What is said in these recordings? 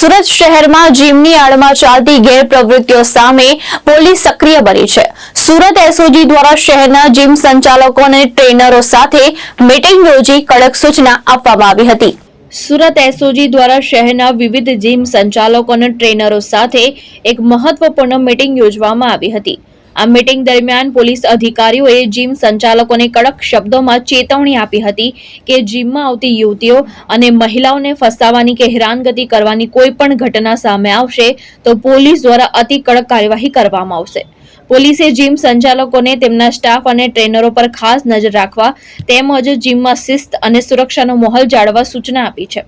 સુરત શહેરમાં જીમની આડમાં ચાલતી ગેરપ્રવૃત્તિઓ સામે પોલીસ સક્રિય બની છે। સુરત એસઓજી દ્વારા શહેરના જીમ સંચાલકો અને ટ્રેનરો સાથે મીટિંગ યોજી કડક સૂચના આપવામાં આવી હતી। સુરત એસઓજી દ્વારા શહેરના વિવિધ જીમ સંચાલકો અને ટ્રેનરો સાથે એક મહત્વપૂર્ણ મીટિંગ યોજવામાં આવી હતી। આ મીટિંગ દરમિયાન પોલીસ અધિકારીઓએ જીમ સંચાલકોને કડક શબ્દોમાં ચેતવણી આપી હતી કે જીમમાં આવતી યુવતીઓ અને મહિલાઓને ફસાવવાની કે હેરાનગતિ કરવાની કોઈ પણ ઘટના સામે આવશે તો પોલીસ દ્વારા અતિ કડક કાર્યવાહી કરવામાં આવશે। પોલીસે જીમ સંચાલકોને તેમના સ્ટાફ અને ટ્રેનરો પર ખાસ નજર રાખવા તેમજ જીમમાં શિસ્ત અને સુરક્ષાનો માહોલ જાળવવા સૂચના આપી છે।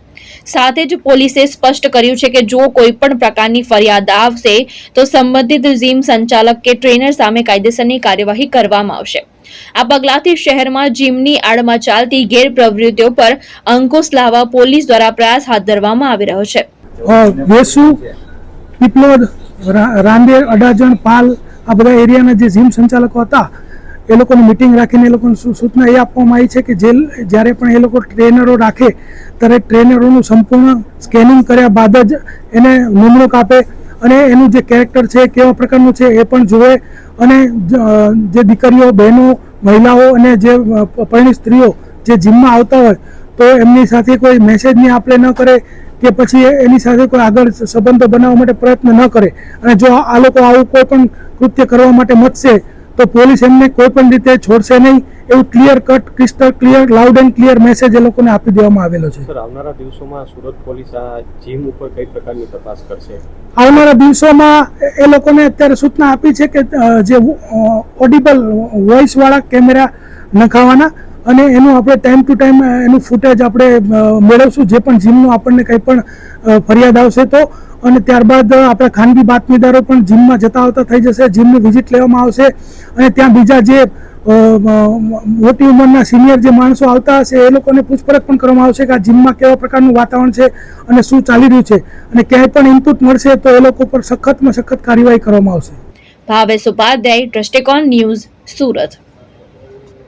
સાથે જ પોલીસે સ્પષ્ટ કર્યું છે કે જો કોઈ પણ પ્રકારની ફરિયાદ આવશે તો સંબંધિત જીમ સંચાલક કે ટ્રેનર સામે કાયદેસરની કાર્યવાહી કરવામાં આવશે। આ પગલાથી શહેરમાં જીમની આડમાં ચાલતી ગેરપ્રવૃત્તિઓ પર અંકુશ લાવવા પોલીસ દ્વારા પ્રયાસ હાથ ધરવામાં આવી રહ્યો છે। વેસુ, પીપલોદ, રાંદેર, અડાજણ, પાલ આ બધા એરિયાના જે જીમ સંચાલકો હતા એ લોકોની મિટિંગ રાખીને એ લોકોને સૂચના એ આપવામાં આવી છે કે જ્યારે પણ એ લોકો ટ્રેનરો રાખે ત્યારે ટ્રેનરોનું સંપૂર્ણ સ્કેનિંગ કર્યા બાદ જ એને નિમણૂક આપે અને એનું જે કેરેક્ટર છે કેવા પ્રકારનું છે એ પણ જોવે અને જે દીકરીઓ, બહેનો, મહિલાઓ અને જે પરણિત સ્ત્રીઓ જે જીમમાં આવતા હોય તો એમની સાથે કોઈ મેસેજની આપ-લે ન કરે કે પછી એની સાથે કોઈ આગળ સંબંધો બનાવવા માટે પ્રયત્ન ન કરે અને જો આ લોકો આવું કોઈ પણ કૃત્ય કરવા માટે મથશે તો પોલીસ એમને કોઈ પણ રીતે છોડશે નહીં એવું clear cut, crystal clear, loud and clear message એ લોકોને આપી દેવામાં આવેલો છે। સર, આવનારા દિવસોમાં સુરત પોલીસ આ જીમ ઉપર કઈ પ્રકારની તપાસ કરશે? આવનારા દિવસોમાં એ લોકોને અત્યારે સૂચના આપી છે કે જે ઓડિબલ વોઇસ વાળા કેમેરા નખાવાના અને એનું આપણે ટાઈમ ટુ ટાઈમ એનું ફૂટેજ આપણે મેળવશું જે પણ જીમનું આપણને કંઈ પણ ફરિયાદ આવશે તો અને ત્યારબાદ આપણા ખાનગી બાતમીદારો પણ જીમમાં જતા આવતા થઈ જશે, જીમની વિઝિટ લેવામાં આવશે અને ત્યાં બીજા જે મોટી ઉંમરના સિનિયર જે માણસો આવતા હશે એ લોકોને પૂછપરછ પણ કરવામાં આવશે કે આ જીમમાં કેવા પ્રકારનું વાતાવરણ છે અને શું ચાલી રહ્યું છે અને ક્યાંય પણ ઇનપુટ મળશે તો એ લોકો પર સખતમાં સખત કાર્યવાહી કરવામાં આવશે। ભાવેશ ઉપાધ્યાય, દ્રષ્ટિકોણ ન્યૂઝ, સુરત।